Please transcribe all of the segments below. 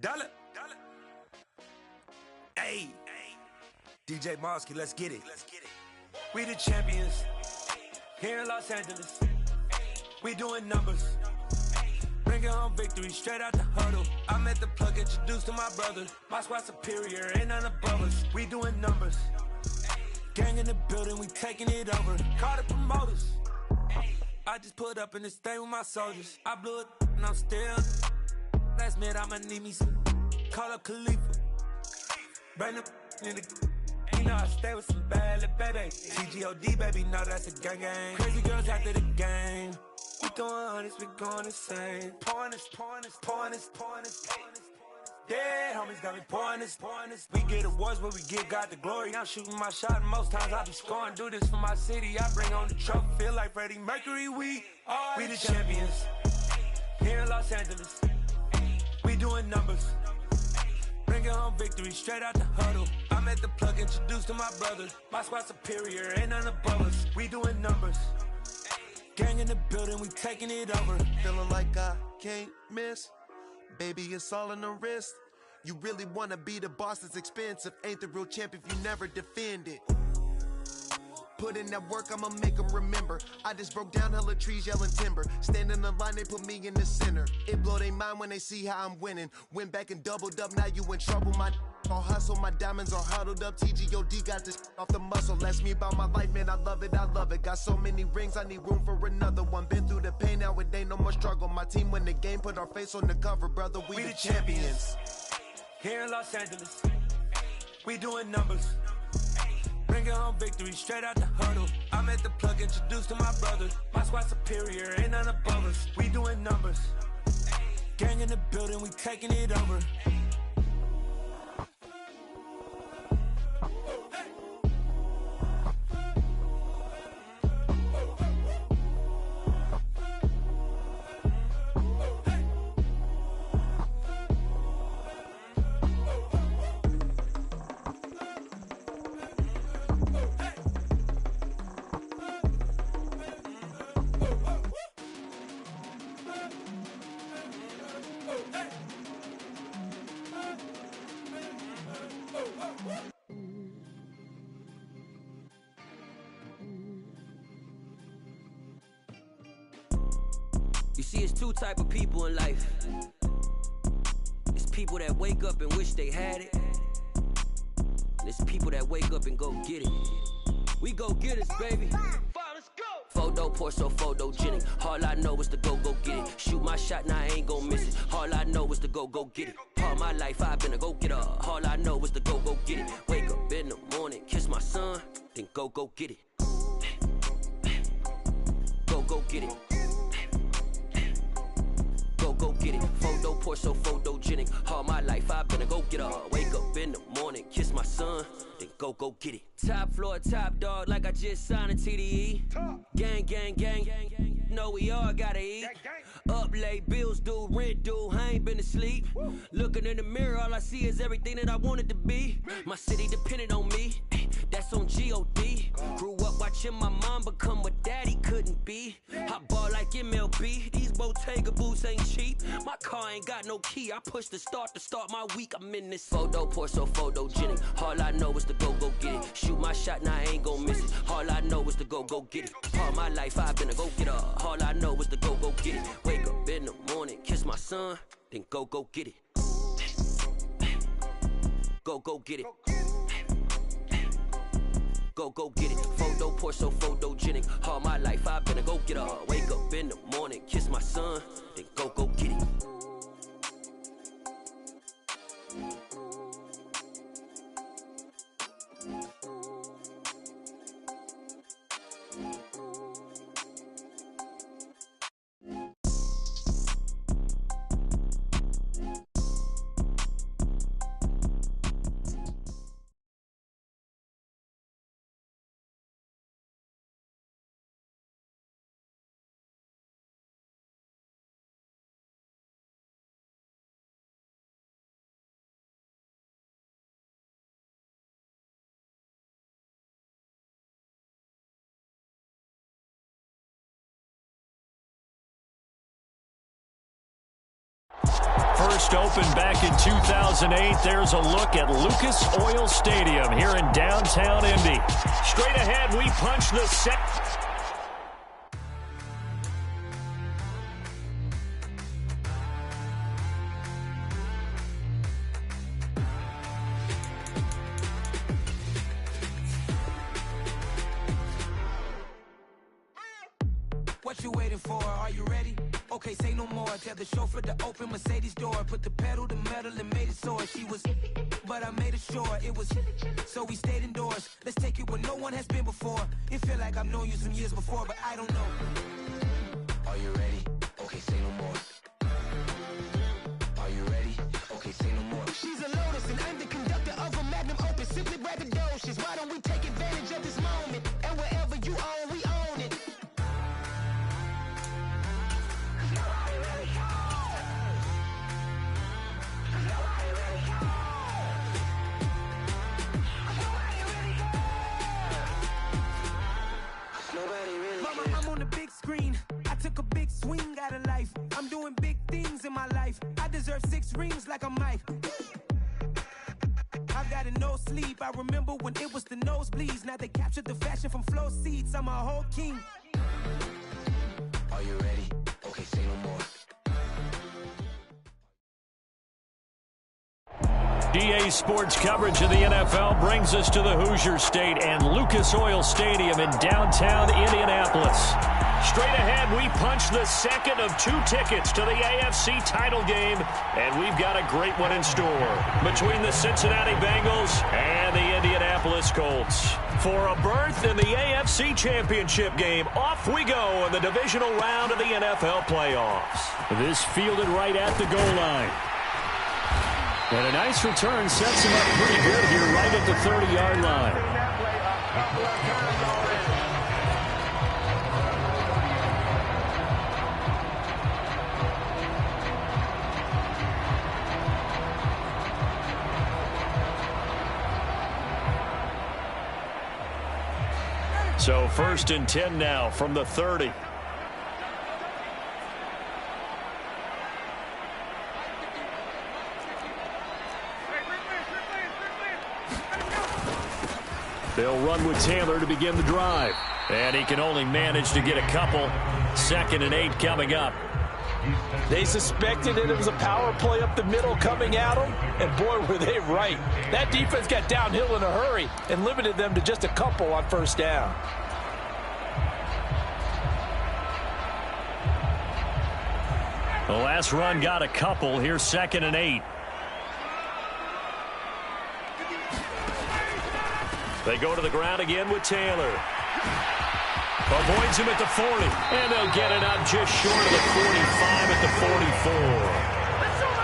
Dollar. Hey, DJ Mosky, let's get it. We the champions here in Los Angeles. We doing numbers. Bringing home victory straight out the huddle. I'm at the plug, introduced to my brother. My squad superior, ain't none above us. We doing numbers. Gang in the building, we taking it over. Call the promoters. I just put up in this thing with my soldiers. I blew it and I'm still. Last minute I'ma need me some. Call up Khalifa. Bring them in the. You know I stay with some bad little baby. TGOD baby, know that's a gang gang. Crazy girls after the game. We going honest, we going insane. Pouring this. Yeah, homies got me pouring this. We get awards, but we give God the glory. I'm shooting my shot, and most times I be scoring. Do this for my city, I bring on the trophy. Feel like Freddie Mercury, we the champions. Here in Los Angeles, we doing numbers. Bringing home victory straight out the huddle. I'm at the plug, introduced to my brother. My squad superior, ain't none above us. We doing numbers. Gang in the building, we taking it over. Feeling like I can't miss. Baby, it's all in the wrist. You really wanna be the boss, it's expensive. Ain't the real champ if you never defend it. Put in that work, I'ma make them remember. I just broke down hella trees, yelling timber. Stand in the line, they put me in the center. It blow their mind when they see how I'm winning. Went back and doubled up, now you in trouble. My all hustle, my diamonds are huddled up. TGOD got this off the muscle. Ask me about my life, man, I love it. Got so many rings, I need room for another one. Been through the pain, now it ain't no more struggle. My team win the game, put our face on the cover, brother. We the champions. Here in Los Angeles, we doing numbers. Bringing home victory straight out the huddle. I'm at the plug, introduced to my brother. My squad superior, ain't none above us. We doing numbers. Gang in the building, we taking it over. You see, it's two type of people in life. It's people that wake up and wish they had it. And it's people that wake up and go get it. We go get it, baby. Let's go. Photo pour so photogenic. All I know is to go get it. Shoot my shot, now I ain't gon' miss it. All I know is to go get it. All my life I've been a go getter. All I know is to go get it. Wake up in the morning, kiss my son, then go get it. Go get it. Go get it. Photo pour so photogenic. All my life I've been a go getter. Wake up in the morning, kiss my son, then go get it. Top floor, top dog, like I just signed a TDE. Gang. Know we all gotta eat. Up late, bills due, rent due, I ain't been asleep. Looking in the mirror, all I see is everything that I wanted to be. My city depended on me, that's on G.O.D. Grew up watching my mom become what daddy couldn't be. I ball like MLB, these Bottega boots ain't cheap. My car ain't got no key, I push the start to start my week. I'm in this photo pour so photogenic. All I know is to go get it. Shoot my shot, now I ain't gon' miss it. All I know is to go get it. All my life I've been a go getter. All I know is to go get it. Wake up in the morning, kiss my son, then go get it. Go get it. Go get it. Photo pour so photogenic. All my life I've been a go getter. Wake up in the morning, kiss my son, then go get it. first opened back in 2008. There's a look at Lucas Oil Stadium here in downtown Indy. Straight ahead, we punch the set. What you waiting for? Are you ready? Okay, say no more. Tell the chauffeur to open Mercedes door. Put the pedal to metal and made it soar. She was, but I made it sure it was. So we stayed indoors. Let's take it where no one has been before. It feel like I've known you some years before, but I don't know. Are you ready? Okay, say no more. Are you ready? Okay, say no more. She's a Lotus and I'm the conductor of a Magnum Opus. Simply braggadocious. Why don't we take advantage of this moment? And wherever you own, we own it. Mama, I'm on the big screen. I took a big swing out of life. I'm doing big things in my life. I deserve 6 rings like a Mike. I've got no sleep. I remember when it was the nosebleeds. Now they captured the fashion from flow seats. I'm a whole king. Are you ready? Okay, say no more. DA Sports coverage of the NFL brings us to the Hoosier State and Lucas Oil Stadium in downtown Indianapolis. Straight ahead, we punch the second of 2 tickets to the AFC title game, and we've got a great one in store between the Cincinnati Bengals and the Indianapolis Colts. For a berth in the AFC Championship game, off we go in the divisional round of the NFL playoffs. This fielded right at the goal line. And a nice return sets him up pretty good here right at the 30-yard line. So 1st and 10 now from the 30. They'll run with Taylor to begin the drive. And he can only manage to get a couple. 2nd and 8 coming up. They suspected that it was a power play up the middle coming at them, and boy, were they right. That defense got downhill in a hurry and limited them to just a couple on 1st down. The last run got a couple. Here's 2nd and 8. They go to the ground again with Taylor. Avoids him at the 40. And they'll get it up just short of the 45 at the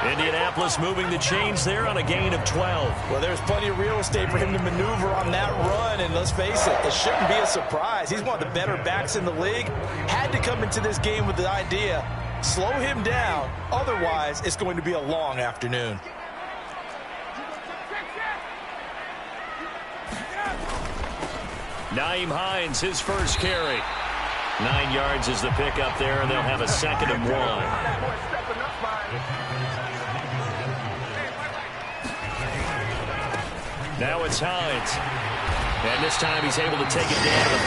44. Indianapolis moving the chains there on a gain of 12. Well, there's plenty of real estate for him to maneuver on that run. And let's face it, it shouldn't be a surprise. He's one of the better backs in the league. Had to come into this game with the idea, slow him down. Otherwise, it's going to be a long afternoon. Nyheim Hines, his first carry. 9 yards is the pickup there, and they'll have a 2nd and 1. Now it's Hines. And this time he's able to take it down to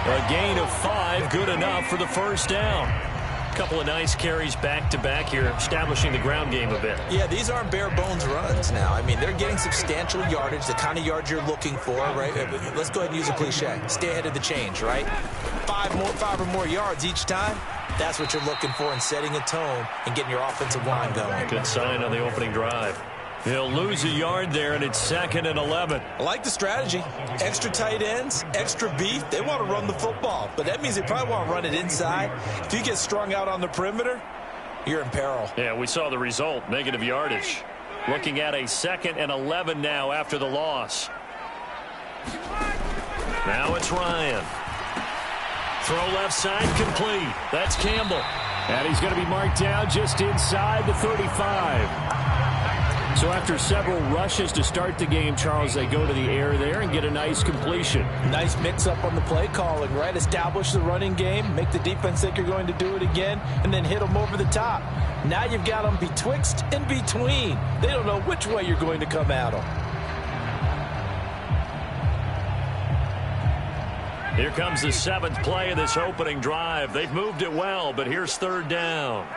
42. A gain of 5, good enough for the 1st down. A couple of nice carries back-to-back here, establishing the ground game a bit. Yeah, these aren't bare-bones runs now. I mean, they're getting substantial yardage, the kind of yards you're looking for, right? Let's go ahead and use a cliche. Stay ahead of the change, right? 5 or more yards each time. That's what you're looking for in setting a tone and getting your offensive line going. Good sign on the opening drive. He'll lose a yard there, and it's 2nd and 11. I like the strategy. Extra tight ends, extra beef. They want to run the football, but that means they probably want to run it inside. If you get strung out on the perimeter, you're in peril. Yeah, we saw the result, negative yardage. Looking at a 2nd and 11 now after the loss. Now it's Ryan. Throw left side complete. That's Campbell. And he's going to be marked down just inside the 35. So after several rushes to start the game, Charles, they go to the air there and get a nice completion. Nice mix-up on the play calling, right? Establish the running game, make the defense think you're going to do it again, and then hit them over the top. Now you've got them betwixt and between. They don't know which way you're going to come at them. Here comes the 7th play of this opening drive. They've moved it well, but here's 3rd down.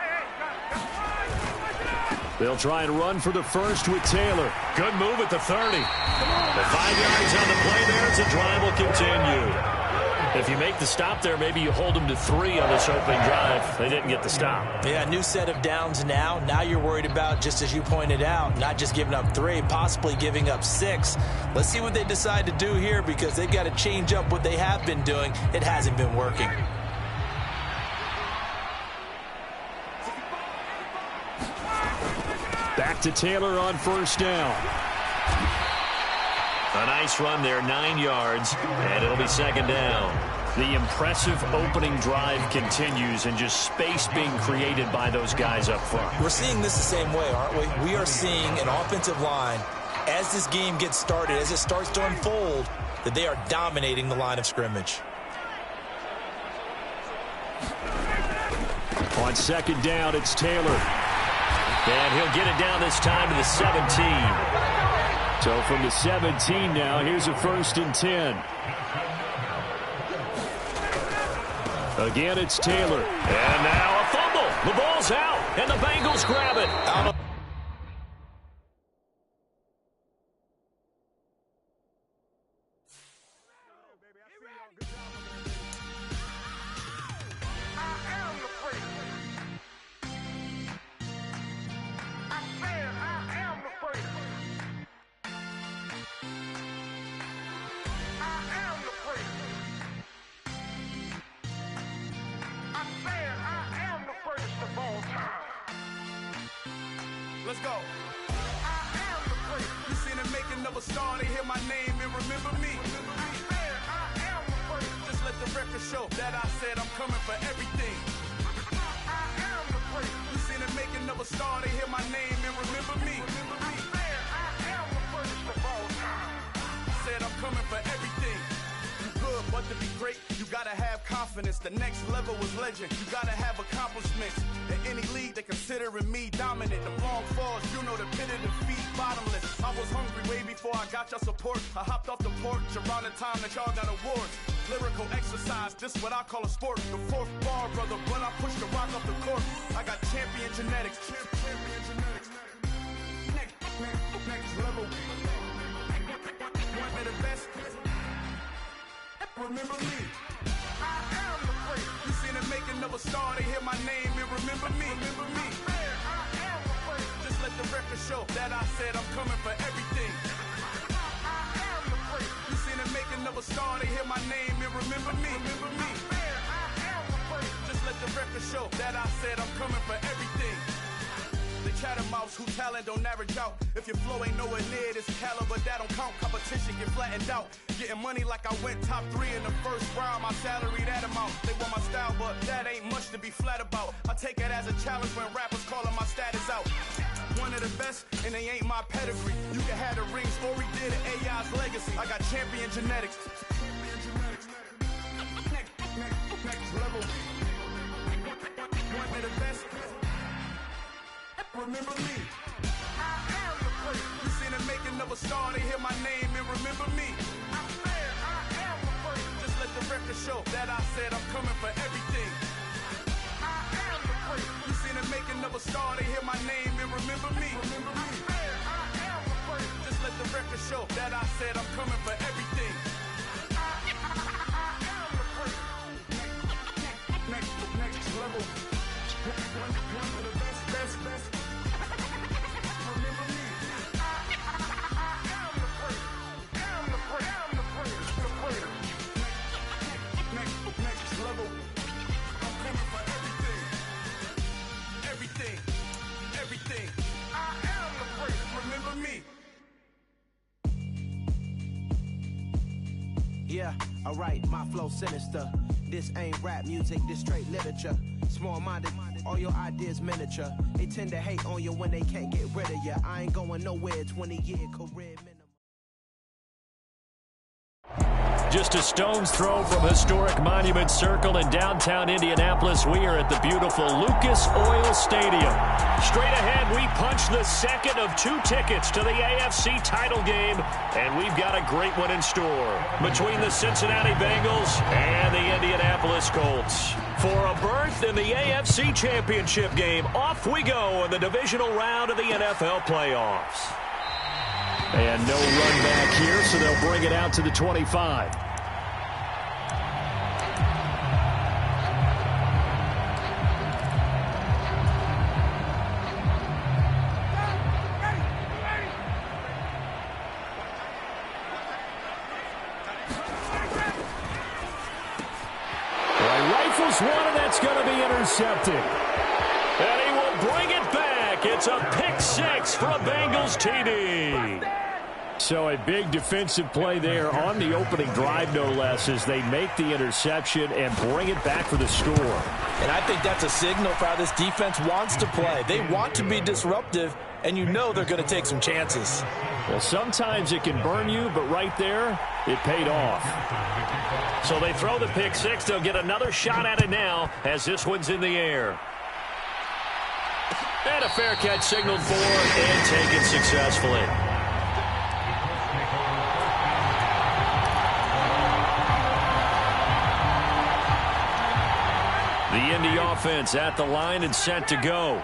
They'll try and run for the first with Taylor. Good move at the 30. The 5 yards on the play there as the drive will continue. If you make the stop there, maybe you hold them to 3 on this opening drive. They didn't get the stop. Yeah, new set of downs now. Now you're worried about, just as you pointed out, not just giving up 3, possibly giving up 6. Let's see what they decide to do here because they've got to change up what they have been doing. It hasn't been working. Back to Taylor on 1st down. A nice run there, 9 yards, and it'll be 2nd down. The impressive opening drive continues and just space being created by those guys up front. We're seeing this the same way, aren't we? We are seeing an offensive line, as this game gets started, as it starts to unfold, that they are dominating the line of scrimmage. On 2nd down, it's Taylor. And he'll get it down this time to the 17. So from the 17 now, here's a 1st and 10. Again, it's Taylor. And now a fumble. The ball's out, and the Bengals grab it. Out of Let's go. I am the great. You seen it making of a star. They hear my name and remember me. I am the great. Just let the record show that I said I'm coming for everything. I am the great. You seen it making of a star. They hear my name and remember me. I am the greatest of all time. Said I'm coming for everything. You good, but to be great, you gotta have confidence. The next level was legend. You gotta have accomplishments. In any league, they considering me dominant. The long falls, you know the pit of defeat, bottomless. I was hungry way before I got your support. I hopped off the porch around the time that y'all got awards. Lyrical exercise, this what I call a sport. The 4th bar, brother, when I push the rock off the court. I got champion genetics. Champion genetics. Next level. One of the best. Remember me. I am the great. You seen the making of a star. They hear my name and remember me. Remember me. I am the great. Just let the record show that I said I'm coming for everything. I am the great. You seen the making of a star. They hear my name and remember me. Remember me. I am the great. Just let the record show that I said I'm coming for everything. The chattermouths who talent don't average out. If your flow ain't nowhere near this caliber, that don't count. Competition get flattened out. Getting money like I went top 3 in the first round. My salary that amount. They want my style, but that ain't much to be flat about. I take it as a challenge when rappers calling my status out. One of the best, and they ain't my pedigree. You can have the rings, or we did it, AI's legacy. I got champion genetics. Next level. One of the best. Remember me. I am the great. You seen the making of a star. They hear my name and remember me. I am the great. Just let the record show that I said I'm coming for everything. I am the great. You seen the making of a star. They hear my name and remember me. Remember me. I am the great. Just let the record show that I said I'm coming for everything. I am the great. Next level. One of the best. Yeah, alright, my flow sinister. This ain't rap music, this straight literature. Small-minded All your ideas miniature. They tend to hate on you when they can't get rid of you. I ain't going nowhere, 20-year career minimum. Just a stone's throw from historic Monument Circle in downtown Indianapolis. We are at the beautiful Lucas Oil Stadium. Straight ahead, we punch the second of 2 tickets to the AFC title game, and we've got a great one in store between the Cincinnati Bengals and the Indianapolis Colts. For a berth in the AFC Championship game, off we go in the divisional round of the NFL playoffs. And no run back here, so they'll bring it out to the 25. Rifles one, and that's going to be intercepted. And he will bring it back. It's a pick 6 for a Bengals TD. So a big defensive play there on the opening drive, no less, as they make the interception and bring it back for the score. And I think that's a signal for how this defense wants to play. They want to be disruptive, and you know they're going to take some chances. Well, sometimes it can burn you, but right there, it paid off. So they throw the pick 6. They'll get another shot at it now as this one's in the air. And a fair catch signaled for and taken successfully. The Indy offense at the line and set to go.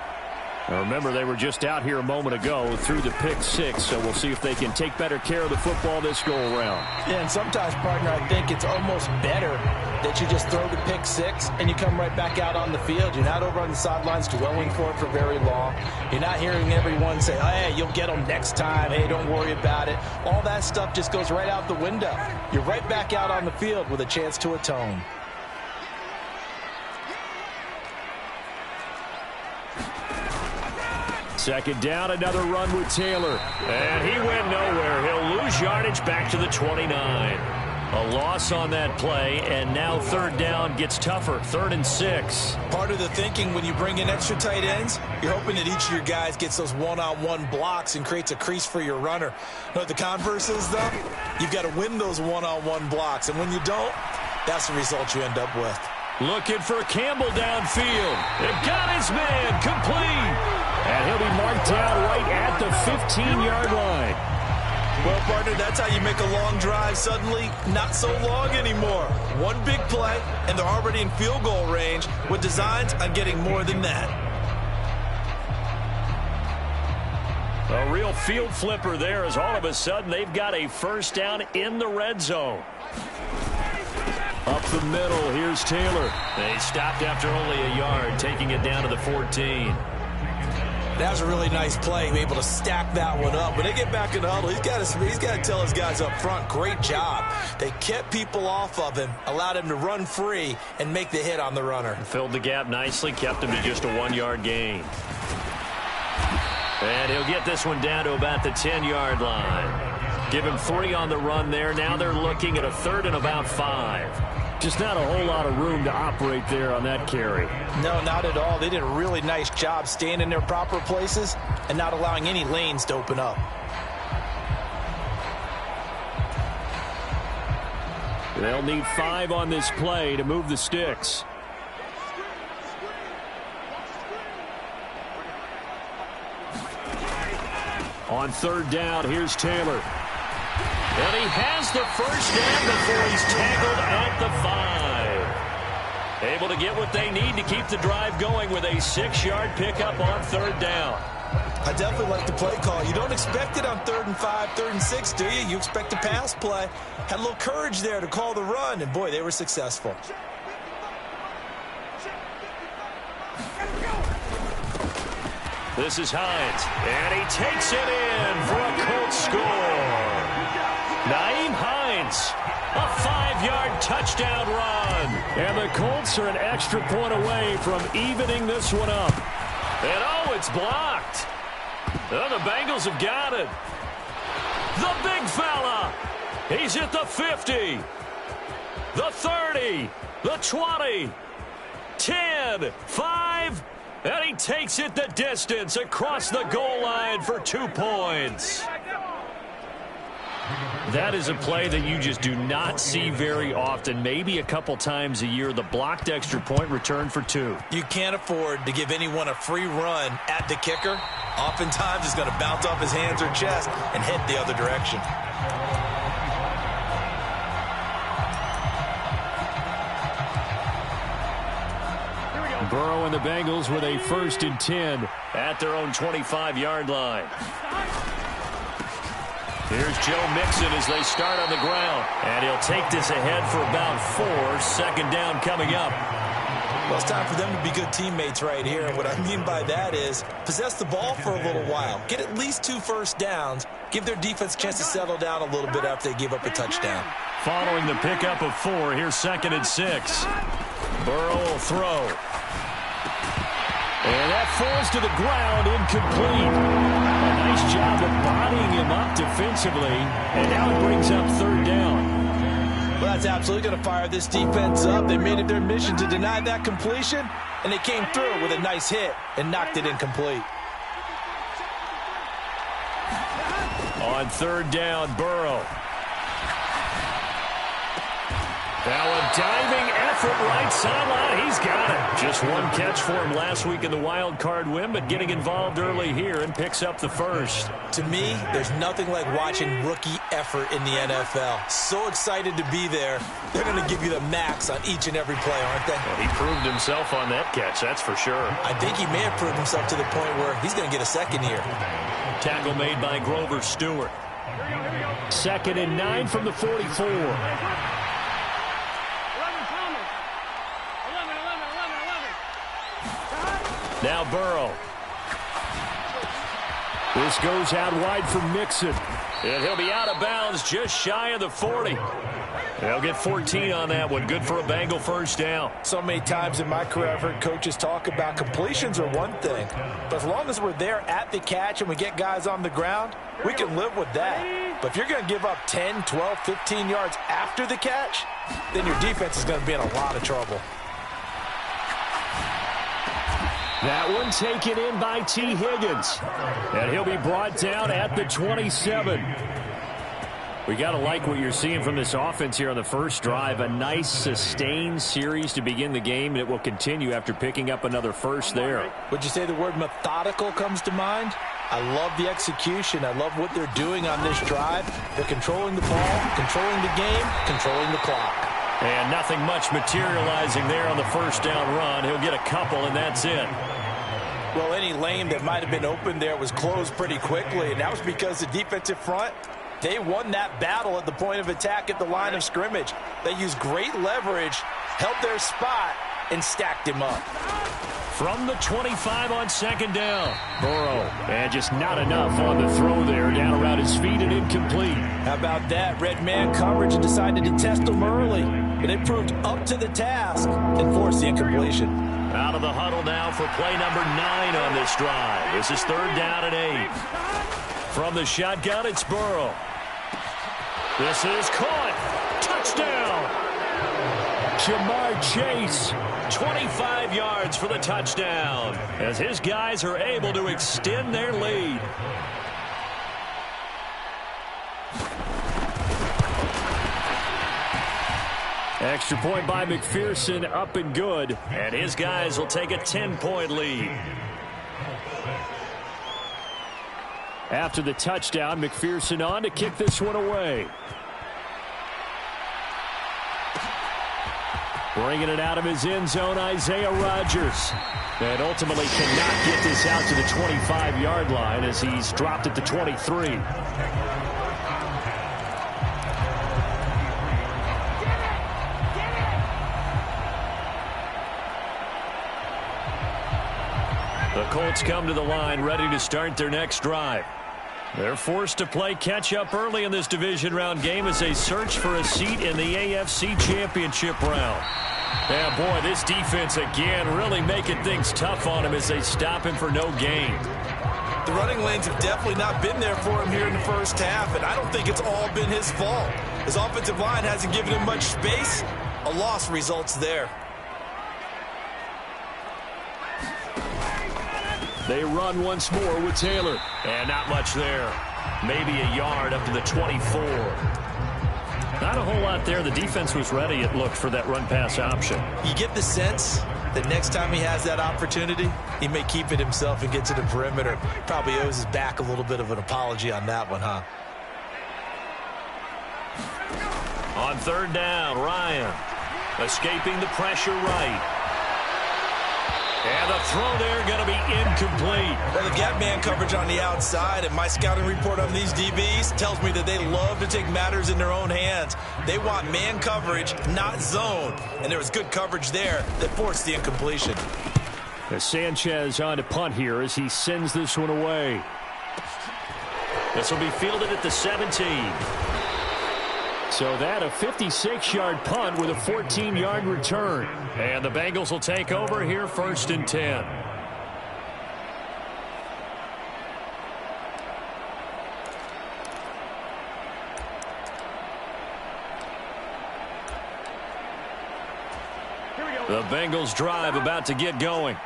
Now remember, they were just out here a moment ago through the pick 6, so we'll see if they can take better care of the football this go-around. Yeah, and sometimes, partner, I think it's almost better that you just throw the pick 6 and you come right back out on the field. You're not over on the sidelines dwelling for it for very long. You're not hearing everyone say, oh, hey, you'll get them next time. Hey, don't worry about it. All that stuff just goes right out the window. You're right back out on the field with a chance to atone. Second down, another run with Taylor. And he went nowhere. He'll lose yardage back to the 29. A loss on that play, and now third down gets tougher. 3rd and 6. Part of the thinking when you bring in extra tight ends, you're hoping that each of your guys gets those one-on-one blocks and creates a crease for your runner. You know what the converse is, though? You've got to win those one-on-one blocks, and when you don't, that's the result you end up with. Looking for Campbell downfield. It got his man complete. And he'll be marked down right at the 15-yard line. Well, partner, that's how you make a long drive suddenly not so long anymore. One big play, and they're already in field goal range with designs on getting more than that. A real field flipper there as all of a sudden they've got a first down in the red zone. Up the middle, here's Taylor. They stopped after only a yard, taking it down to the 14. That was a really nice play, able to stack that one up. When they get back in the huddle, he's got to tell his guys up front, great job. They kept people off of him, allowed him to run free and make the hit on the runner. Filled the gap nicely, kept him to just a 1-yard gain. And he'll get this one down to about the 10-yard line. Give him 3 on the run there. Now they're looking at a 3rd and about 5. Just not a whole lot of room to operate there on that carry. No, not at all. They did a really nice job staying in their proper places and not allowing any lanes to open up. They'll need 5 on this play to move the sticks. On 3rd down, here's Taylor. And he has the first down before he's tackled at the 5. Able to get what they need to keep the drive going with a 6-yard pickup on 3rd down. I definitely like the play call. You don't expect it on 3rd and 5, 3rd and 6, do you? You expect a pass play. Had a little courage there to call the run, and boy, they were successful. This is Hines, and he takes it in for a Colts score. Nyheim Hines, a 5-yard touchdown run. And the Colts are an extra point away from evening this one up. And oh, it's blocked. Oh, the Bengals have got it. The big fella. He's at the 50, the 30, the 20, 10, 5, And he takes it the distance across the goal line for 2 points. That is a play that you just do not see very often. Maybe a couple times a year, the blocked extra point return for 2. You can't afford to give anyone a free run at the kicker. Oftentimes, he's going to bounce off his hands or chest and head the other direction. Burrow and the Bengals with a 1st and 10 at their own 25-yard line. Here's Joe Mixon as they start on the ground. And he'll take this ahead for about 4. 2nd down coming up. Well, it's time for them to be good teammates right here. And what I mean by that is possess the ball for a little while. Get at least 2 first downs. Give their defense a chance to settle down a little bit after they give up a touchdown. Following the pickup of 4, here's 2nd and 6. Burrow will throw. And that falls to the ground, incomplete. A nice job of bodying him up defensively, and now it brings up 3rd down. Well, that's absolutely going to fire this defense up. They made it their mission to deny that completion, and they came through with a nice hit and knocked it incomplete. On 3rd down, Burrow. Now a diving effort right sideline. He's got it. Just 1 catch for him last week in the wild card win, but getting involved early here and picks up the 1st. To me, there's nothing like watching rookie effort in the NFL. So excited to be there. They're going to give you the max on each and every play, aren't they? Well, he proved himself on that catch, that's for sure. I think he may have proved himself to the point where he's going to get a 2nd here. Tackle made by Grover Stewart. 2nd and 9 from the 44. Now Burrow. This goes out wide for Mixon. And he'll be out of bounds just shy of the 40. They'll get 14 on that one. Good for a Bengal 1st down. So many times in my career I've heard coaches talk about completions are one thing. But as long as we're there at the catch and we get guys on the ground, we can live with that. But if you're going to give up 10, 12, 15 yards after the catch, then your defense is going to be in a lot of trouble. That one taken in by T. Higgins. And he'll be brought down at the 27. We got to like what you're seeing from this offense here on the first drive. A nice sustained series to begin the game, and it will continue after picking up another 1st there. Would you say the word methodical comes to mind? I love the execution. I love what they're doing on this drive. They're controlling the ball, controlling the game, controlling the clock. And nothing much materializing there on the 1st down run. He'll get a couple, and that's it. Well, any lane that might have been open there was closed pretty quickly, and that was because the defensive front, they won that battle at the point of attack at the line of scrimmage. They used great leverage, held their spot, and stacked him up. From the 25 on 2nd down. Burrow, and just not enough on the throw there. Down around his feet and incomplete. How about that? Red man coverage and decided to test him early. But it proved up to the task and forced the incompletion. Out of the huddle now for play number 9 on this drive. This is 3rd down and 8. From the shotgun, it's Burrow. This is caught. Touchdown. Jamar Chase, 25 yards for the touchdown, as his guys are able to extend their lead. Extra point by McPherson, up and good, and his guys will take a 10-point lead. After the touchdown, McPherson on to kick this one away. Bringing it out of his end zone, Isaiah Rodgers. And ultimately cannot get this out to the 25-yard line as he's dropped at the 23. The Colts come to the line ready to start their next drive. They're forced to play catch-up early in this division round game as they search for a seat in the AFC Championship round. Yeah, boy, this defense again really making things tough on him as they stop him for no gain. The running lanes have definitely not been there for him here in the first half, and I don't think it's all been his fault. His offensive line hasn't given him much space. A loss results there. They run once more with Taylor. And not much there. Maybe a yard up to the 24. Not a whole lot there. The defense was ready, it looked, for that run-pass option. You get the sense that next time he has that opportunity, he may keep it himself and get to the perimeter. Probably owes his back a little bit of an apology on that one, huh? On third down, Ryan escaping the pressure right. And the throw there going to be incomplete. Well, the gap man coverage on the outside, and my scouting report on these DBs tells me that they love to take matters in their own hands. They want man coverage, not zone. And there was good coverage there that forced the incompletion. As Sanchez on to punt here as he sends this one away. This will be fielded at the 17. So that a 56-yard punt with a 14-yard return. And the Bengals will take over here, 1st and 10. The Bengals drive about to get going.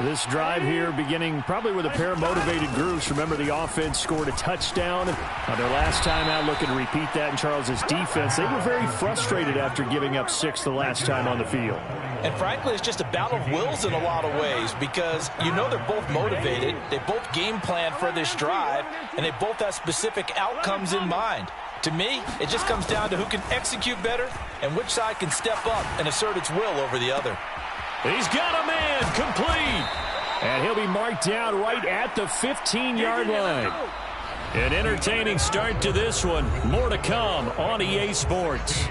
This drive here beginning probably with a pair of motivated groups. Remember, the offense scored a touchdown on their last time out. Looking to repeat that in Charles's defense. They were very frustrated after giving up 6 the last time on the field. And frankly, it's just a battle of wills in a lot of ways because you know they're both motivated. They both game plan for this drive, and they both have specific outcomes in mind. To me, it just comes down to who can execute better and which side can step up and assert its will over the other. He's got a man complete. And he'll be marked down right at the 15-yard line. An entertaining start to this one. More to come on EA Sports.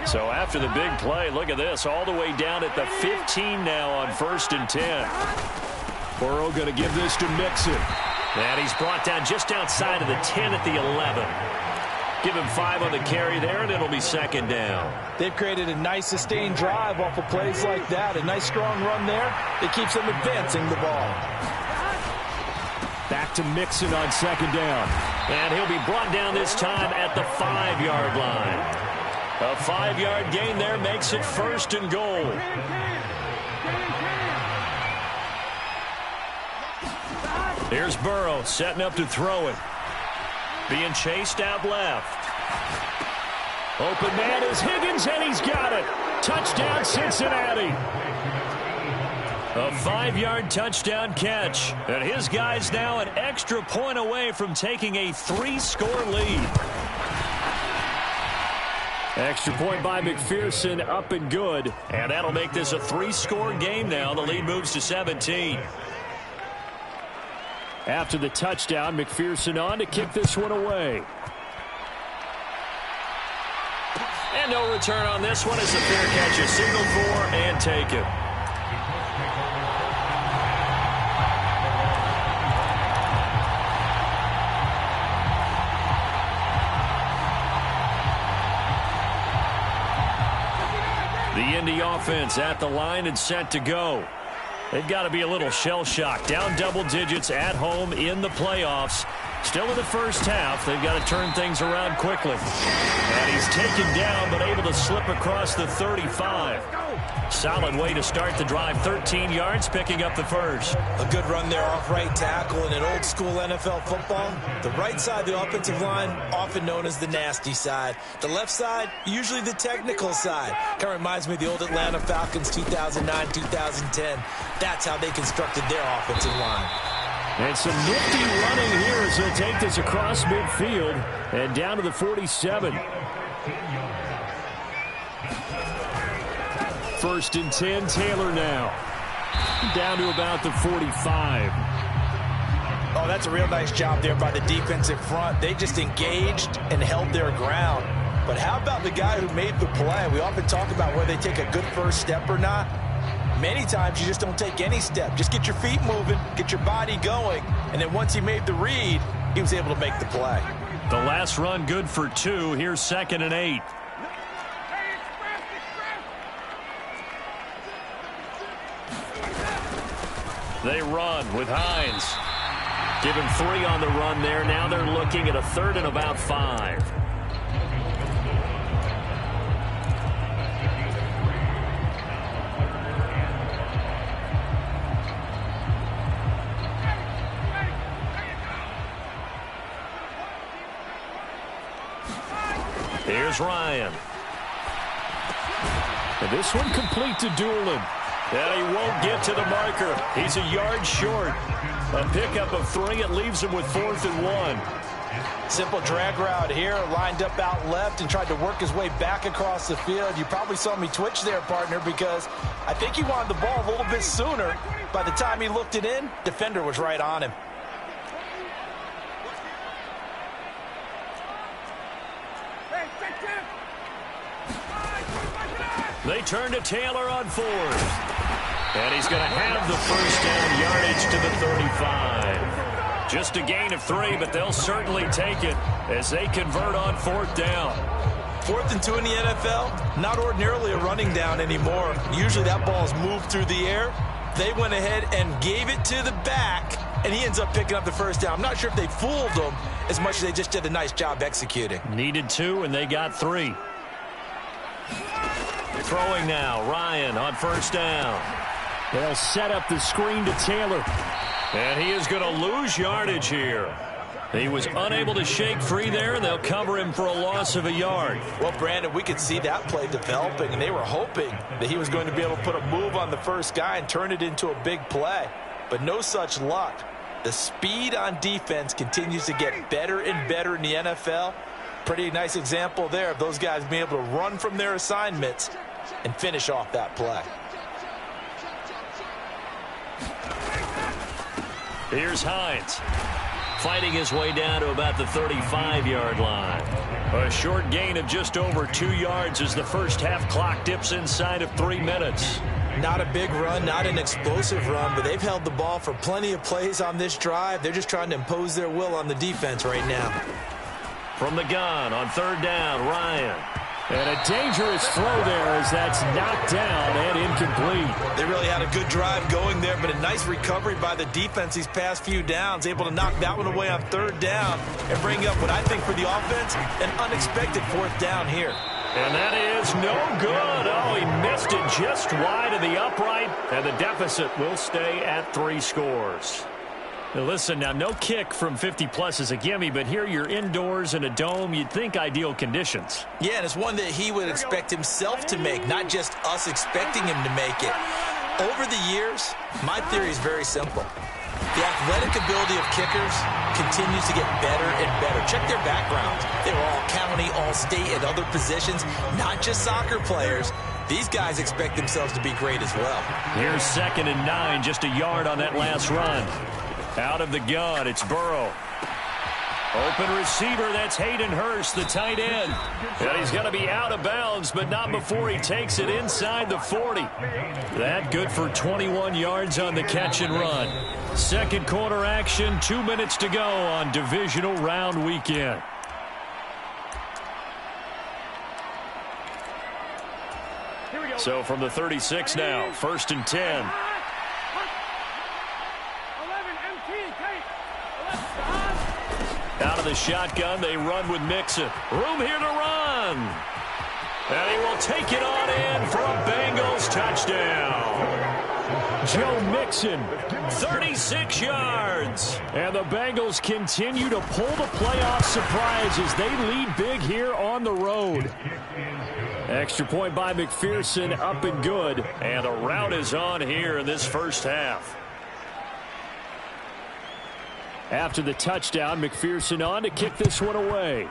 So after the big play, look at this, all the way down at the 15 now on 1st and 10. Burrow going to give this to Mixon. And he's brought down just outside of the 10 at the 11. Give him 5 on the carry there, and it'll be 2nd down. They've created a nice sustained drive off of plays like that. A nice strong run there. It keeps them advancing the ball. Back to Mixon on 2nd down. And he'll be brought down this time at the 5-yard line. A 5-yard gain there makes it 1st and goal. Here's Burrow setting up to throw it. Being chased out left. Open man is Higgins, and he's got it. Touchdown, Cincinnati. A 5-yard touchdown catch. And his guy's now an extra point away from taking a 3-score lead. Extra point by McPherson, up and good. And that'll make this a 3-score game now. The lead moves to 17. After the touchdown, McPherson on to kick this one away. And no return on this one as the fair catch is signaled for and taken. The Indy offense at the line and set to go. They've got to be a little shell-shocked. Down double digits at home in the playoffs. Still in the first half. They've got to turn things around quickly. And he's taken down but able to slip across the 35. Solid way to start the drive. 13 yards, picking up the first. A good run there off right tackle in an old-school NFL football. The right side of the offensive line, often known as the nasty side. The left side, usually the technical side. Kind of reminds me of the old Atlanta Falcons 2009-2010. That's how they constructed their offensive line. And some nifty running here as they take this across midfield and down to the 47. 1st and 10, Taylor now. Down to about the 45. Oh, that's a real nice job there by the defensive front. They just engaged and held their ground. But how about the guy who made the play? We often talk about whether they take a good first step or not. Many times you just don't take any step. Just get your feet moving, get your body going, and then once he made the read, he was able to make the play. The last run good for 2. Here's 2nd and 8. They run with Hines. Give him 3 on the run there. Now they're looking at a 3rd and about 5. Here's Ryan. And this one complete to Doolin. And he won't get to the marker. He's a yard short. A pickup of 3. It leaves him with 4th and 1. Simple drag route here. Lined up out left and tried to work his way back across the field. You probably saw me twitch there, partner, because I think he wanted the ball a little bit sooner. By the time he looked it in, defender was right on him. They turn to Taylor on 4th. And he's going to have the first down, yardage to the 35. Just a gain of 3, but they'll certainly take it as they convert on 4th down. 4th and 2 in the NFL, not ordinarily a running down anymore. Usually that ball is moved through the air. They went ahead and gave it to the back, and he ends up picking up the first down. I'm not sure if they fooled him as much as they just did a nice job executing. Needed 2, and they got 3. Throwing now, Ryan on 1st down. They'll set up the screen to Taylor. And he is going to lose yardage here. He was unable to shake free there, and they'll cover him for a loss of a yard. Well, Brandon, we could see that play developing, and they were hoping that he was going to be able to put a move on the first guy and turn it into a big play. But no such luck. The speed on defense continues to get better and better in the NFL. Pretty nice example there of those guys being able to run from their assignments and finish off that play. Here's Hines, fighting his way down to about the 35-yard line. A short gain of just over 2 yards as the first half clock dips inside of 3 minutes. Not a big run, not an explosive run, but they've held the ball for plenty of plays on this drive. They're just trying to impose their will on the defense right now. From the gun on 3rd down, Ryan. And a dangerous throw there as that's knocked down and incomplete. They really had a good drive going there, but a nice recovery by the defense these past few downs, able to knock that one away on 3rd down and bring up what I think for the offense, an unexpected 4th down here. And that is no good. Oh, he missed it just wide of the upright, and the deficit will stay at 3 scores. Now listen, now no kick from 50-plus is a gimme, but here you're indoors in a dome. You'd think ideal conditions. Yeah, and it's one that he would expect himself to make, not just us expecting him to make it. Over the years, my theory is very simple. The athletic ability of kickers continues to get better and better. Check their backgrounds. They were all county, all state, at other positions, not just soccer players. These guys expect themselves to be great as well. Here's 2nd and 9, just a yard on that last run. Out of the gun, it's Burrow. Open receiver, that's Hayden Hurst, the tight end. And he's going to be out of bounds, but not before he takes it inside the 40. That good for 21 yards on the catch and run. Second quarter action, 2 minutes to go on divisional round weekend. So from the 36 now, 1st and 10. Out of the shotgun, they run with Mixon. Room here to run. And he will take it on in for a Bengals touchdown. Joe Mixon, 36 yards. And the Bengals continue to pull the playoff surprise as they lead big here on the road. Extra point by McPherson, up and good. And the rout is on here in this first half. After the touchdown, McPherson on to kick this one away.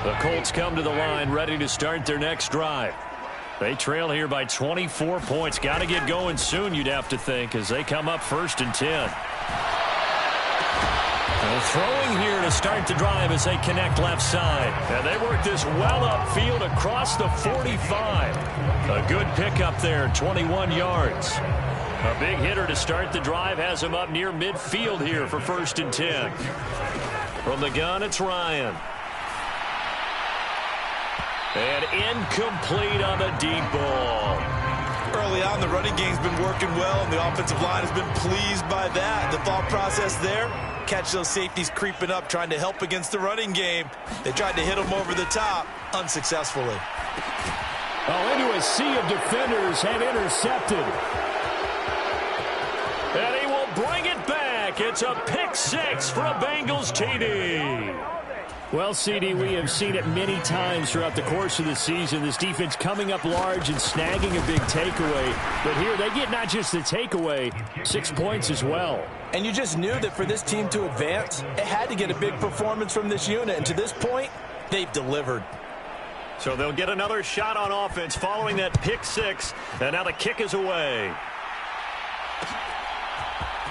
The Colts come to the line, ready to start their next drive. They trail here by 24 points. Got to get going soon, you'd have to think, as they come up 1st and 10. And throwing here to start the drive as they connect left side. And they work this well upfield across the 45. A good pickup there, 21 yards. A big hitter to start the drive has him up near midfield here for 1st and 10. From the gun, it's Ryan. And incomplete on the deep ball. Early on, the running game's been working well, and the offensive line has been pleased by that. The thought process there, catch those safeties creeping up, trying to help against the running game. They tried to hit them over the top, unsuccessfully. Oh, into a sea of defenders and intercepted. And he will bring it back. It's a pick 6 for a Bengals TD. Well, CD, we have seen it many times throughout the course of the season. This defense coming up large and snagging a big takeaway. But here they get not just the takeaway, 6 points as well. And you just knew that for this team to advance, it had to get a big performance from this unit. And to this point, they've delivered. So they'll get another shot on offense following that pick 6. And now the kick is away.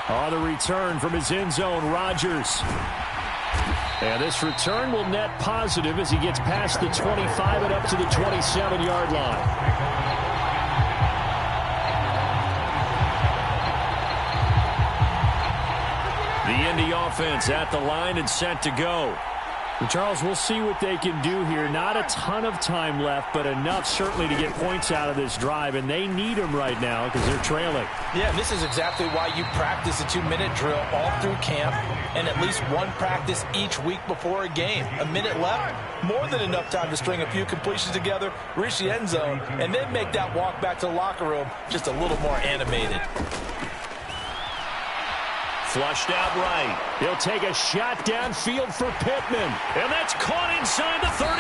On the return from his end zone, Rodgers. And this return will net positive as he gets past the 25 and up to the 27-yard line. The Indy offense at the line and set to go. And Charles, we'll see what they can do here. Not a ton of time left, but enough certainly to get points out of this drive, and they need them right now because they're trailing. Yeah, this is exactly why you practice a 2-minute drill all through camp and at least one practice each week before a game. A minute left, more than enough time to string a few completions together, reach the end zone, and then make that walk back to the locker room just a little more animated. Flushed out right. He'll take a shot downfield for Pittman. And that's caught inside the 35.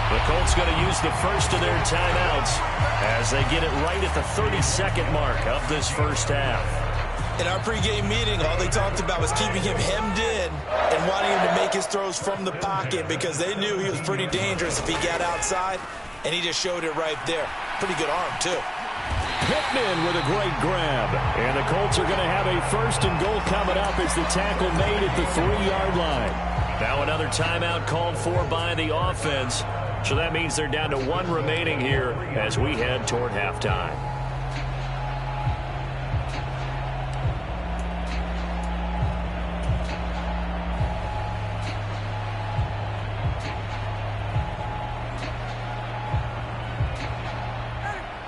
The Colts going to use the first of their timeouts as they get it right at the 32nd mark of this first half. In our pregame meeting, all they talked about was keeping him hemmed in and wanting him to make his throws from the pocket because they knew he was pretty dangerous if he got outside, and he just showed it right there. Pretty good arm, too. Pittman with a great grab. And the Colts are going to have a 1st and goal coming up as the tackle made at the 3-yard line. Now another timeout called for by the offense. So that means they're down to 1 remaining here as we head toward halftime.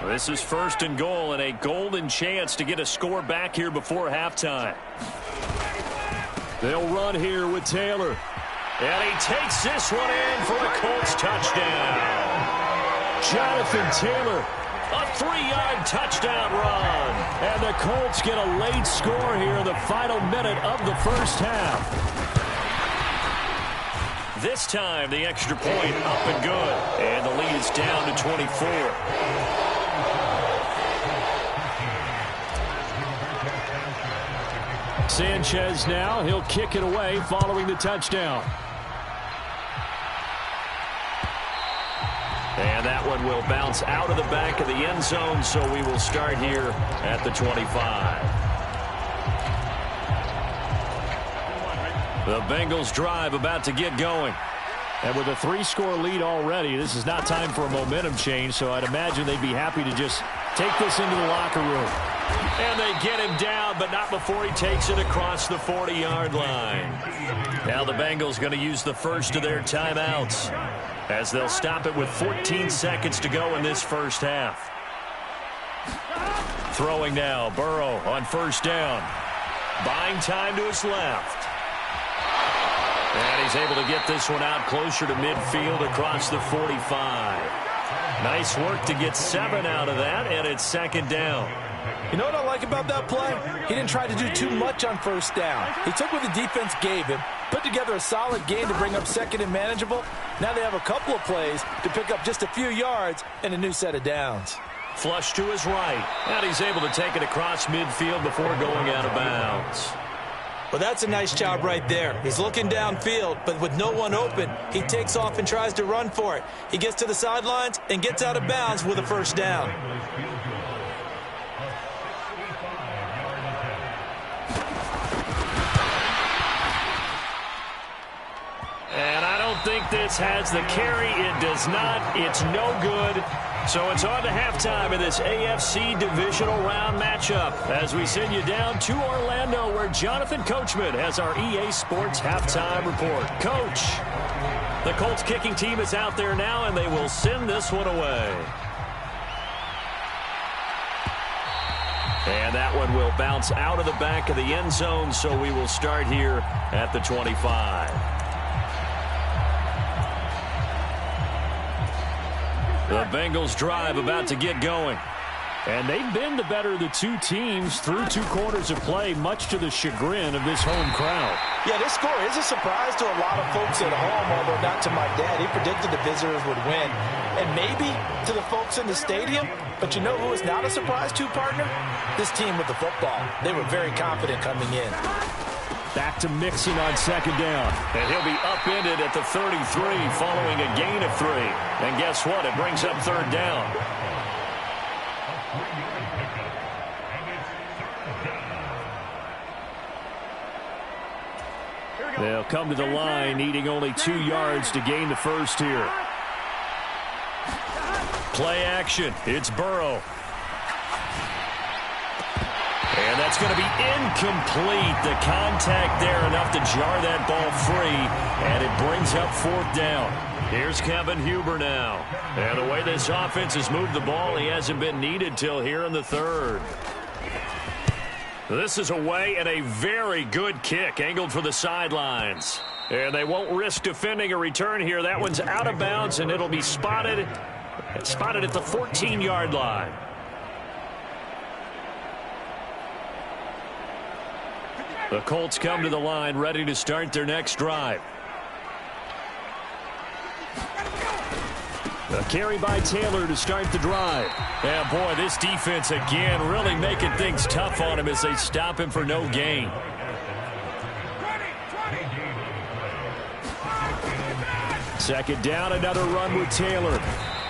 This is 1st and goal and a golden chance to get a score back here before halftime. They'll run here with Taylor. And he takes this one in for a Colts touchdown. Jonathan Taylor, a 3-yard touchdown run. And the Colts get a late score here in the final minute of the first half. This time the extra point up and good. And the lead is down to 24. Sanchez now, he'll kick it away following the touchdown. And that one will bounce out of the back of the end zone, so we will start here at the 25. The Bengals drive about to get going. And with a 3-score lead already, this is not time for a momentum change, so I'd imagine they'd be happy to just take this into the locker room. And they get him down, but not before he takes it across the 40-yard line. Now the Bengals going to use the first of their timeouts as they'll stop it with 14 seconds to go in this first half. Throwing now, Burrow on 1st down. Buying time to his left. And he's able to get this one out closer to midfield across the 45. Nice work to get 7 out of that, and it's 2nd down. You know what I like about that play? He didn't try to do too much on 1st down. He took what the defense gave him, put together a solid game to bring up 2nd and manageable. Now they have a couple of plays to pick up just a few yards and a new set of downs. Flush to his right, and he's able to take it across midfield before going out of bounds. Well, that's a nice job right there. He's looking downfield, but with no one open, he takes off and tries to run for it. He gets to the sidelines and gets out of bounds with a 1st down. think this has the carry. It does not. It's no good. So it's on to halftime in this AFC divisional round matchup as we send you down to Orlando where Jonathan Coachman has our EA Sports halftime report. Coach, the Colts kicking team is out there now, and they will send this one away. And that one will bounce out of the back of the end zone, so we will start here at the 25. The Bengals drive about to get going. And they've been the better of the two teams through 2 quarters of play, much to the chagrin of this home crowd. Yeah, this score is a surprise to a lot of folks at home, although not to my dad. He predicted the visitors would win. And maybe to the folks in the stadium. But you know who is not a surprise to, partner? This team with the football. They were very confident coming in. Back to Mixon on second down. And he'll be upended at the 33 following a gain of 3. And guess what? It brings up third down. They'll come to the line, needing only 2 yards to gain the first here. Play action. It's Burrow. And that's going to be incomplete. The contact there enough to jar that ball free. And it brings up fourth down. Here's Kevin Huber now. And the way this offense has moved the ball, he hasn't been needed till here in the third. This is away and a very good kick angled for the sidelines. And they won't risk defending a return here. That one's out of bounds, and it'll be spotted at the 14-yard line. The Colts come to the line ready to start their next drive. A carry by Taylor to start the drive. And boy, this defense again really making things tough on him as they stop him for no gain. Second down, another run with Taylor.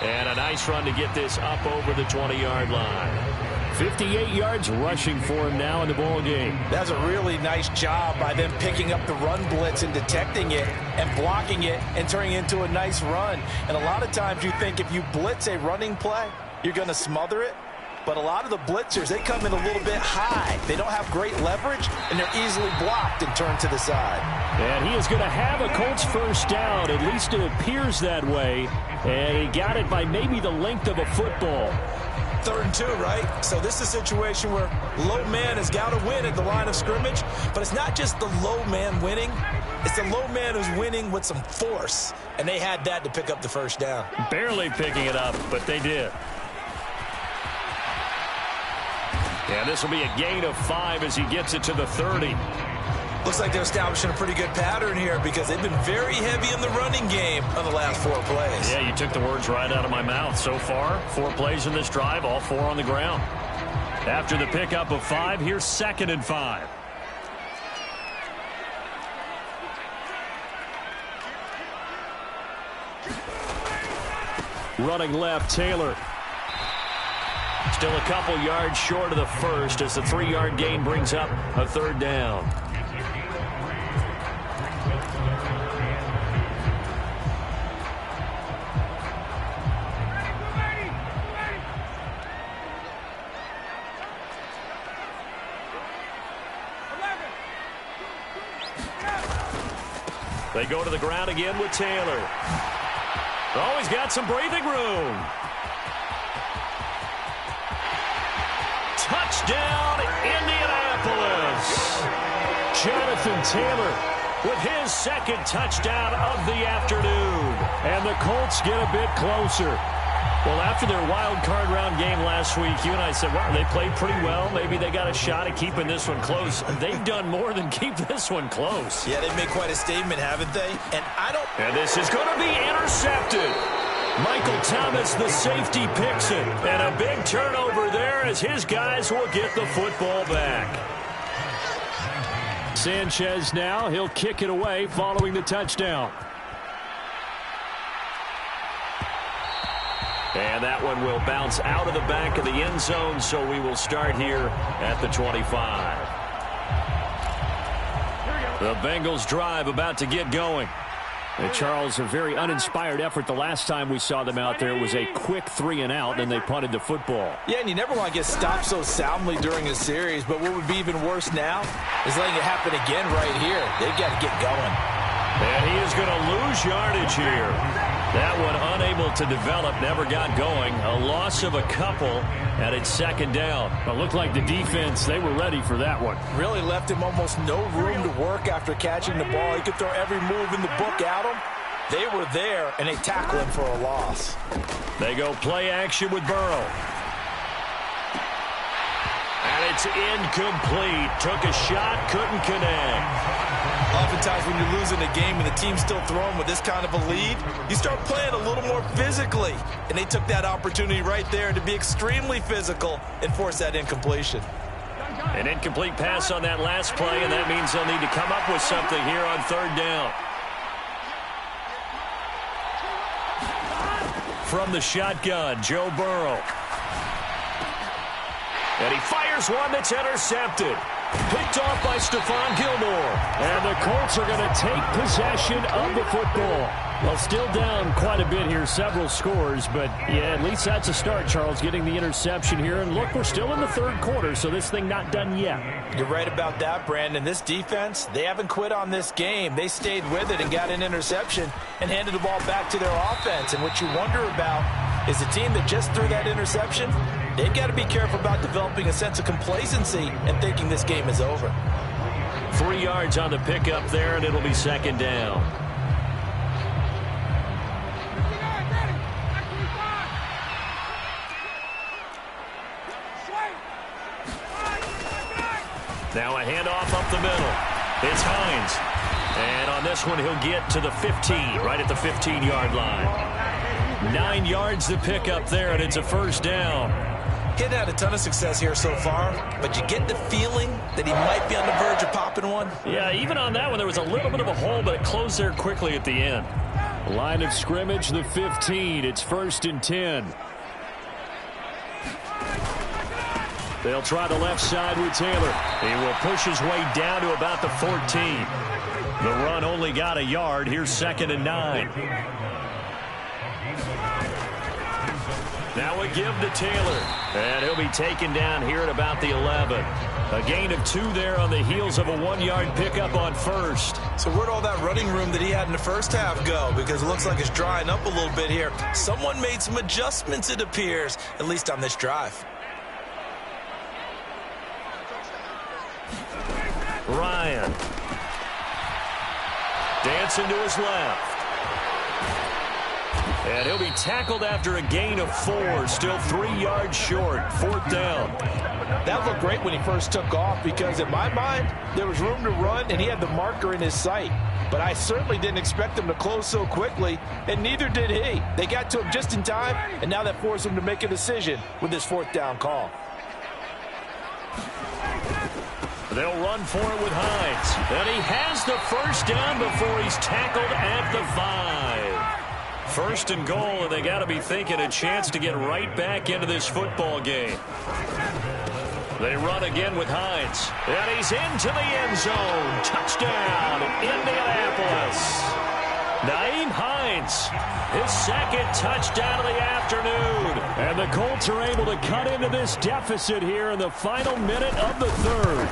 And a nice run to get this up over the 20-yard line. 58 yards rushing for him now in the ball game. That's a really nice job by them picking up the run blitz and detecting it and blocking it and turning it into a nice run. And a lot of times you think if you blitz a running play, you're going to smother it. But a lot of the blitzers, they come in a little bit high. They don't have great leverage, and they're easily blocked and turned to the side. And he is going to have a Colts first down. At least it appears that way. And he got it by maybe the length of a football. 3rd and 2, right? So this is a situation where low man has got to win at the line of scrimmage. But it's not just the low man winning. It's the low man who's winning with some force. And they had that to pick up the first down. Barely picking it up, but they did. And this will be a gain of 5 as he gets it to the 30. Looks like they're establishing a pretty good pattern here because they've been very heavy in the running game on the last 4 plays. Yeah, you took the words right out of my mouth. So far, 4 plays in this drive, all 4 on the ground. After the pickup of 5, here's 2nd and 5. Running left, Taylor. Still a couple yards short of the first as the 3-yard gain brings up a 3rd down. They go to the ground again with Taylor. Oh, he's got some breathing room. Touchdown, Indianapolis. Jonathan Taylor with his 2nd touchdown of the afternoon. And the Colts get a bit closer. Well, after their wild card round game last week, you and I said, wow, they played pretty well. Maybe they got a shot at keeping this one close. They've done more than keep this one close. Yeah, they've made quite a statement, haven't they? And this is going to be intercepted. Michael Thomas, the safety, picks it. And a big turnover there as his guys will get the football back. Sanchez now, he'll kick it away following the touchdown. And that one will bounce out of the back of the end zone, so we will start here at the 25. The Bengals drive about to get going. And Charles, a very uninspired effort the last time we saw them out there. It was a quick 3-and-out, and they punted the football. Yeah, and you never want to get stopped so soundly during a series, but what would be even worse now is letting it happen again right here. They've got to get going. And he is going to lose yardage here. That one unable to develop, never got going. A loss of a couple, and it's second down. It looked like the defense, they were ready for that one. Really left him almost no room to work after catching the ball. He could throw every move in the book at him. They were there, and they tackle him for a loss. They go play action with Burrow. And it's incomplete. Took a shot, couldn't connect. Oftentimes when you're losing a game and the team's still throwing with this kind of a lead, you start playing a little more physically. And they took that opportunity right there to be extremely physical and force that incompletion. An incomplete pass on that last play, and that means they'll need to come up with something here on third down. From the shotgun, Joe Burrow. And he fires one that's intercepted. Picked off by Stephon Gilmore. And the Colts are going to take possession of the football. Well, still down quite a bit here, several scores, but yeah, at least that's a start, Charles, getting the interception here. And look, we're still in the third quarter, so this thing not done yet. You're right about that, Brandon. This defense, they haven't quit on this game. They stayed with it and got an interception and handed the ball back to their offense. And what you wonder about is the team that just threw that interception, they've got to be careful about developing a sense of complacency and thinking this game is over. 3 yards on the pickup there, and it'll be second down. Now a handoff up the middle. It's Hines. And on this one, he'll get to the 15, right at the 15-yard line. 9 yards to pick up there, and it's a first down. He hadn't had a ton of success here so far, but you get the feeling that he might be on the verge of popping one. Yeah, even on that one, there was a little bit of a hole, but it closed there quickly at the end. Line of scrimmage, the 15. It's 1st and 10. They'll try the left side with Taylor. He will push his way down to about the 14. The run only got a yard. Here's 2nd and 9. Now a give to Taylor. And he'll be taken down here at about the 11. A gain of 2 there on the heels of a 1-yard pickup on first. So where'd all that running room that he had in the first half go? Because it looks like it's drying up a little bit here. Someone made some adjustments, it appears, at least on this drive. Ryan. Dancing to his left. And he'll be tackled after a gain of 4. Still 3 yards short. 4th down. That looked great when he first took off because in my mind, there was room to run and he had the marker in his sight. But I certainly didn't expect him to close so quickly, and neither did he. They got to him just in time, and now that forced him to make a decision with this 4th down call. They'll run for it with Hines. And he has the first down before he's tackled at the 5. 1st and goal, and they got to be thinking a chance to get right back into this football game. They run again with Hines. And he's into the end zone. Touchdown, Indianapolis. Nyheim Hines, his 2nd touchdown of the afternoon. And the Colts are able to cut into this deficit here in the final minute of the 3rd.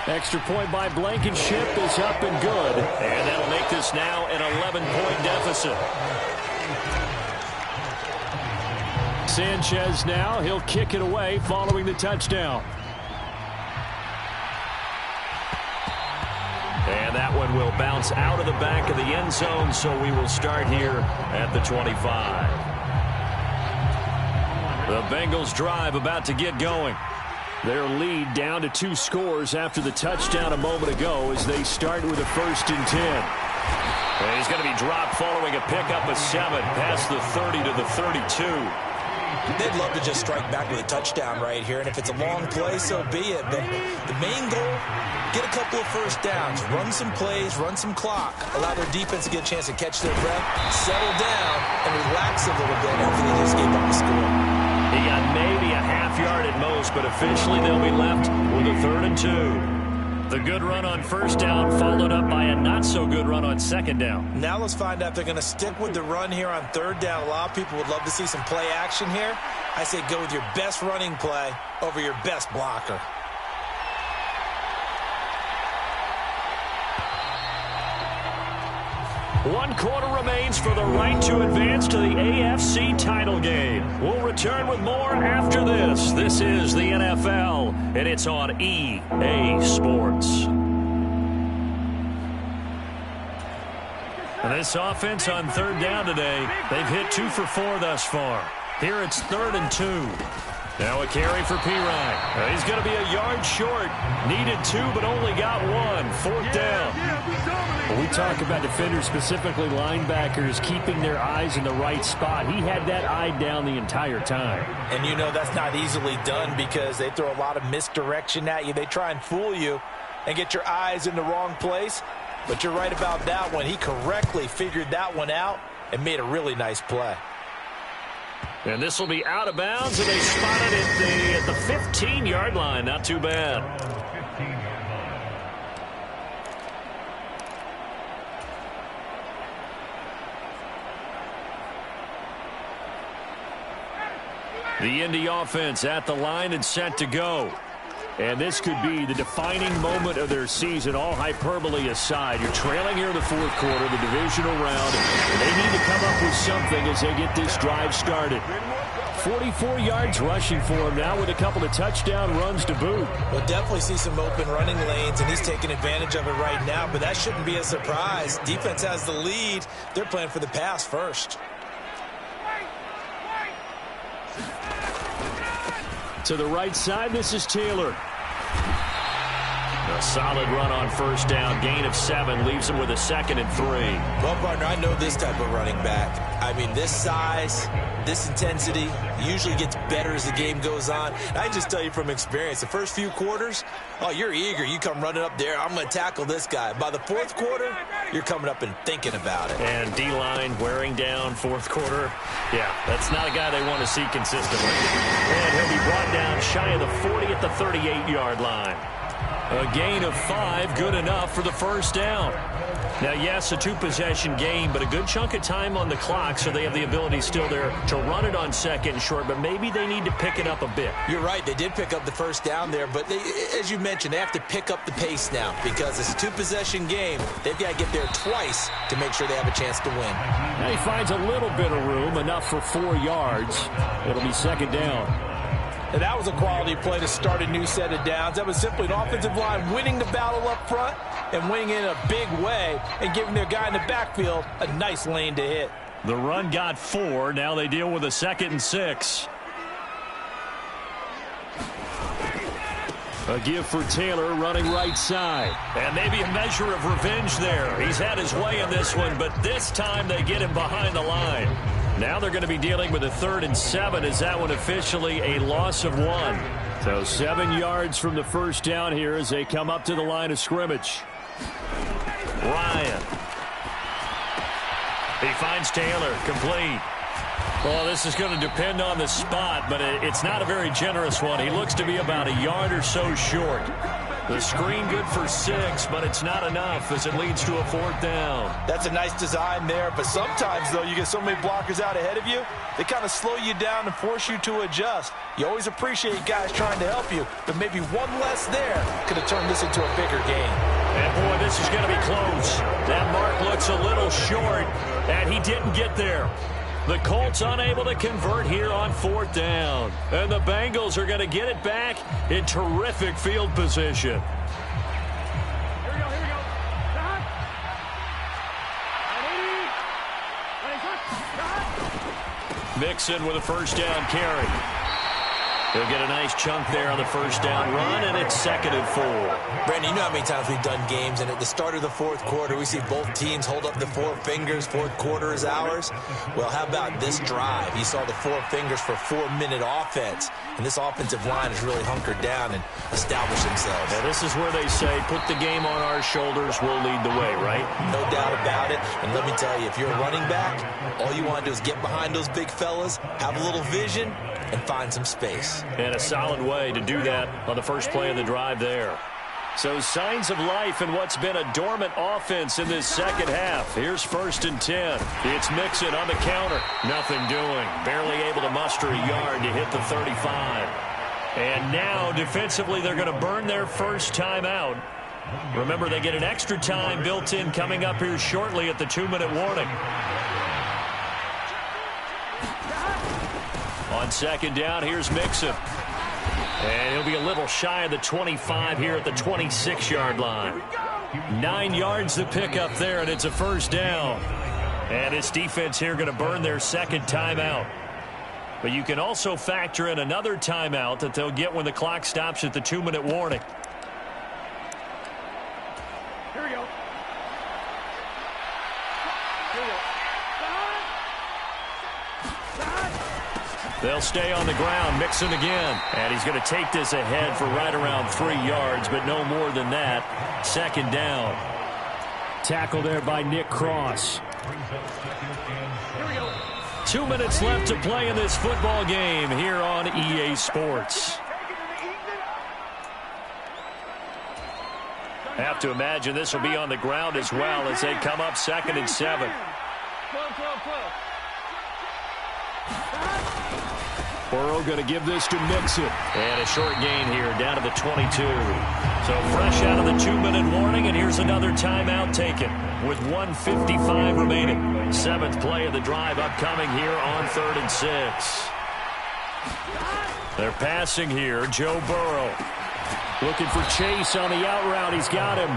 Extra point by Blankenship is up and good. And that'll make this now an 11-point deficit. Sanchez now, he'll kick it away following the touchdown. And that one will bounce out of the back of the end zone, so we will start here at the 25. The Bengals drive about to get going. Their lead down to 2 scores after the touchdown a moment ago as they start with a 1st and 10. And he's going to be dropped following a pickup of 7 past the 30 to the 32. They'd love to just strike back with a touchdown right here, and if it's a long play, so be it. But the main goal, get a couple of first downs, run some plays, run some clock, allow their defense to get a chance to catch their breath, settle down, and relax a little bit after they just gave up a score. He got maybe a half yard at most, but officially they'll be left with a 3rd and 2. The good run on first down followed up by a not-so-good run on second down. Now let's find out if they're going to stick with the run here on third down. A lot of people would love to see some play action here. I say go with your best running play over your best blocker. One quarter remains for the right to advance to the AFC title game. We'll return with more after this. This is the NFL, and it's on EA Sports. And this offense on third down today, they've hit 2 for 4 thus far. Here it's 3rd and 2. Now a carry for Pirine. He's going to be a yard short. Needed 2, but only got 1. 4th down. When we talk about defenders, specifically linebackers, keeping their eyes in the right spot, he had that eye down the entire time. And you know that's not easily done because they throw a lot of misdirection at you. They try and fool you and get your eyes in the wrong place. But you're right about that one. He correctly figured that one out and made a really nice play. And this will be out of bounds, and they spotted it at the 15-yard line. Not too bad. The Indy offense at the line and set to go. And this could be the defining moment of their season, all hyperbole aside. You're trailing here in the fourth quarter, the divisional round. And they need to come up with something as they get this drive started. 44 yards rushing for him now with a couple of touchdown runs to boot. We'll definitely see some open running lanes, and he's taking advantage of it right now, but that shouldn't be a surprise. Defense has the lead. They're playing for the pass first. To the right side, this is Taylor. A solid run on first down. Gain of 7 leaves him with a 2nd and 3. Well, partner, I know this type of running back. I mean, this size, this intensity usually gets better as the game goes on. And I can just tell you from experience, the first few quarters, oh, you're eager. You come running up there, I'm going to tackle this guy. By the fourth quarter, you're coming up and thinking about it. And D-line wearing down fourth quarter. Yeah, that's not a guy they want to see consistently. And he'll be brought down shy of the 40 at the 38-yard line. A gain of 5, good enough for the first down. Now, yes, a 2-possession game, but a good chunk of time on the clock, so they have the ability still there to run it on 2nd and short, but maybe they need to pick it up a bit. You're right. They did pick up the first down there, but they, as you mentioned, they have to pick up the pace now because it's a 2-possession game. They've got to get there twice to make sure they have a chance to win. Now he finds a little bit of room, enough for 4 yards. It'll be 2nd down. And that was a quality play to start a new set of downs. That was simply an offensive line winning the battle up front and winning in a big way and giving their guy in the backfield a nice lane to hit. The run got 4. Now they deal with a 2nd and 6. A give for Taylor running right side. And maybe a measure of revenge there. He's had his way in this one, but this time they get him behind the line. Now they're going to be dealing with a 3rd and 7 as that one officially a loss of 1. So 7 yards from the first down here as they come up to the line of scrimmage. Ryan. He finds Taylor, complete. Well, this is going to depend on the spot, but it's not a very generous one. He looks to be about a yard or so short. The screen good for 6, but it's not enough as it leads to a 4th down. That's a nice design there, but sometimes, though, you get so many blockers out ahead of you, they kind of slow you down and force you to adjust. You always appreciate guys trying to help you, but maybe one less there could have turned this into a bigger game. And, boy, this is going to be close. That mark looks a little short, and he didn't get there. The Colts unable to convert here on 4th down. And the Bengals are going to get it back in terrific field position. Here we go. Mixon with a first down carry. He'll get a nice chunk there on the first down run, and it's 2nd and 4. Brandon, you know how many times we've done games, and at the start of the fourth quarter, we see both teams hold up the 4 fingers, fourth quarter is ours. Well, how about this drive? You saw the 4 fingers for 4-minute offense, and this offensive line has really hunkered down and established themselves. Now, this is where they say, put the game on our shoulders, we'll lead the way, right? No doubt about it, and let me tell you, if you're a running back, all you want to do is get behind those big fellas, have a little vision, and find some space. And a solid way to do that on the first play of the drive there. So signs of life in what's been a dormant offense in this second half. Here's 1st and 10. It's Mixon on the counter. Nothing doing. Barely able to muster a yard to hit the 35. And now defensively they're going to burn their first timeout. Remember, they get an extra time built in coming up here shortly at the 2-minute warning. On 2nd down, here's Mixon. And he'll be a little shy of the 25 here at the 26-yard line. 9 yards to pick up there, and it's a 1st down. And this defense here going to burn their second timeout. But you can also factor in another timeout that they'll get when the clock stops at the 2-minute warning. Here we go. They'll stay on the ground. Mixon again. And he's going to take this ahead for right around 3 yards, but no more than that. 2nd down. Tackle there by Nick Cross. 2 minutes left to play in this football game here on EA Sports. Have to imagine this will be on the ground as well as they come up 2nd and 7. Burrow going to give this to Mixon. And a short gain here down to the 22. So fresh out of the 2-minute warning, and here's another timeout taken with 1:55 remaining. 7th play of the drive upcoming here on 3rd and 6. They're passing here. Joe Burrow Looking for Chase on the out route. He's got him.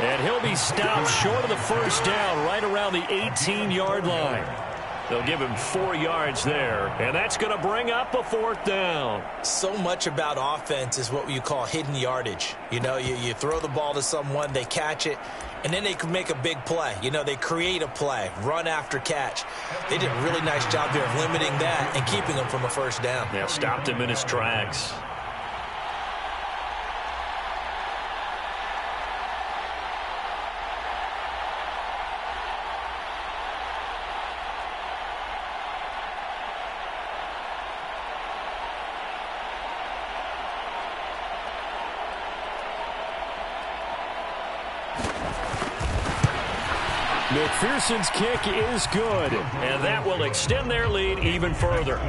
And he'll be stopped short of the 1st down right around the 18-yard line. They'll give him 4 yards there, and that's going to bring up a 4th down. So much about offense is what you call hidden yardage. You know, you throw the ball to someone, they catch it, and then they can make a big play. You know, they create a play, run after catch. They did a really nice job there of limiting that and keeping him from a 1st down. Yeah, stopped him in his tracks. McPherson's kick is good. And that will extend their lead even further.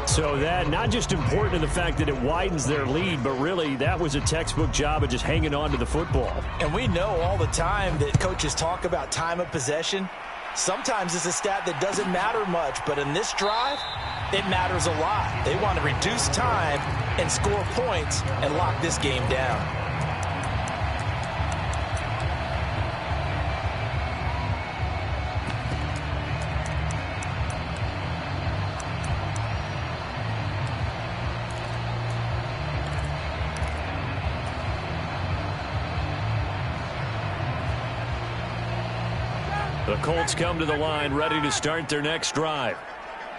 So that not just important in the fact that it widens their lead, but really that was a textbook job of just hanging on to the football. And we know all the time that coaches talk about time of possession. Sometimes it's a stat that doesn't matter much, but in this drive, it matters a lot. They want to reduce time and score points and lock this game down. The Colts come to the line ready to start their next drive.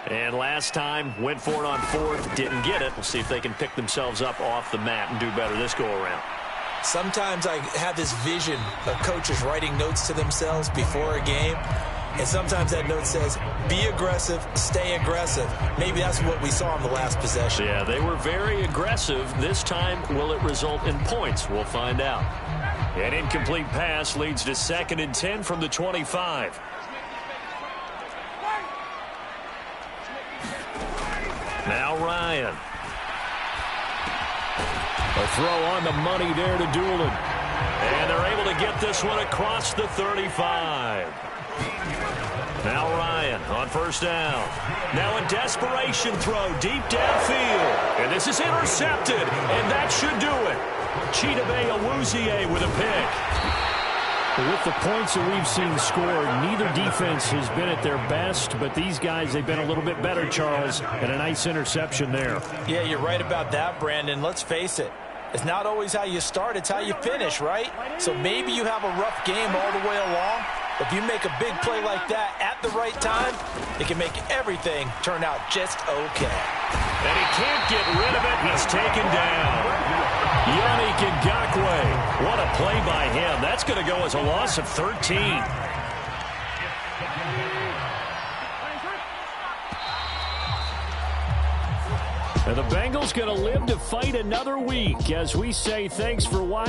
And last time, went for it on 4th, didn't get it. We'll see if they can pick themselves up off the mat and do better this go-around. Sometimes I have this vision of coaches writing notes to themselves before a game. And sometimes that note says, be aggressive, stay aggressive. Maybe that's what we saw in the last possession. Yeah, they were very aggressive. This time, will it result in points? We'll find out. An incomplete pass leads to 2nd and 10 from the 25. Now Ryan. A throw on the money there to Doolin. And they're able to get this one across the 35. Now Ryan on 1st down. Now a desperation throw deep downfield. And this is intercepted. And that should do it. Chidobe Awuzie with a pick. With the points that we've seen scored, neither defense has been at their best, but these guys, they've been a little bit better, Charles, and a nice interception there. Yeah, you're right about that, Brandon. Let's face it. It's not always how you start, it's how you finish, right? So maybe you have a rough game all the way along. If you make a big play like that at the right time, it can make everything turn out just okay. And he can't get rid of it. He's taken down. Yannick Ngakoue. What a play by him. That's going to go as a loss of 13. And the Bengals going to live to fight another week as we say thanks for watching.